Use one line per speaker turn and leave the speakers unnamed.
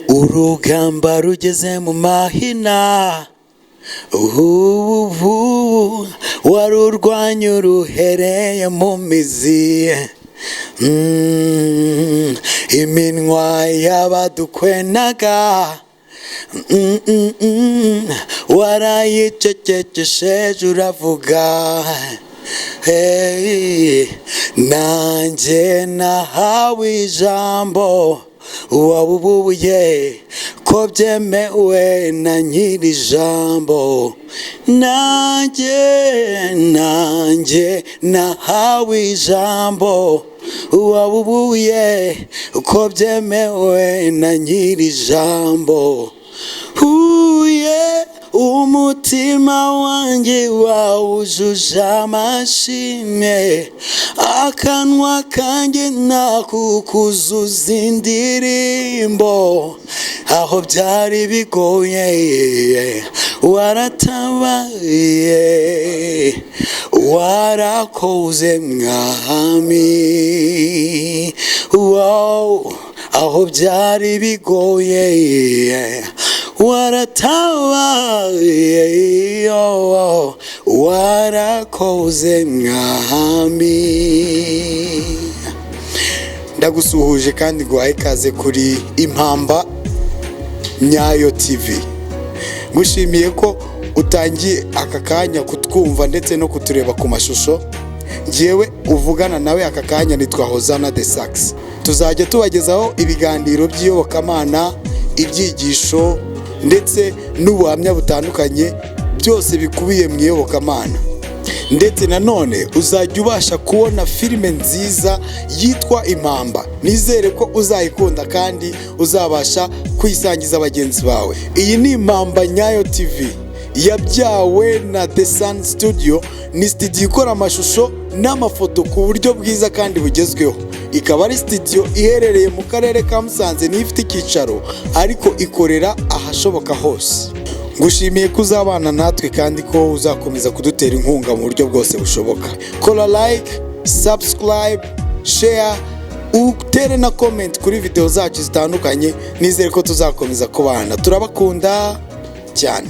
urugamba rugeze mu mahina, warurwanya uruhereye mu mizi. Iminwa y'abadukwenaga warayicecekesheje uravuga. Nanjye nahawe ijambo, wabubuye ko byemewe na nyiri ijambo. Nanjye nahawe ijambo, wabubuye ko byemewe na nyiri ijambo. Umutima wanjye wawujuje amashimwe, akanwa kanjye nakukuzuza indirimbo. Aho byari bigoye waratabaye, warakoze mwami. Aho byari bigoye waratabaye, warakoze mwami. Ndagusuhuje kandi guhaye ikaze kuri Impamba Nyayo TV. Ngushimiye ko utangiye aka kanya kutwumva ndetse no kutureba ku mashusho. Njyewe uvugana nawe aka kanya nitwa Hozana The Sax. Tuzajya tubagezaho ibiganiro by'iyobokamana, ibyigisho ndetse n'ubuhamya butandukanye, byose bikubiye mu iyobokamana. Ndetse nanone uzajya ubasha kubona filime nziza yitwa Impamba. Nizere ko uzayikunda kandi uzabasha kuyisangiza bagenzi bawe. Iyi ni Impamba Nyayo TV, yabyawe na The Sun Studio. Ni studio ikora amashusho n'amafoto ku buryo bwiza kandi bugezweho. Ikaba ari studio iherereye mu karere ka Musanze, n'ifite icyicaro ariko ikorera ahashoboka hose. Ngushimiye kuzabana natwe kandi ko uzakomeza kudutera inkunga mu buryo bwose bushoboka. Kora like, subscribe, share, utere na comment kuri video zacu zitandukanye. Nizere ko tuzakomeza kubana. Turabakunda cyane.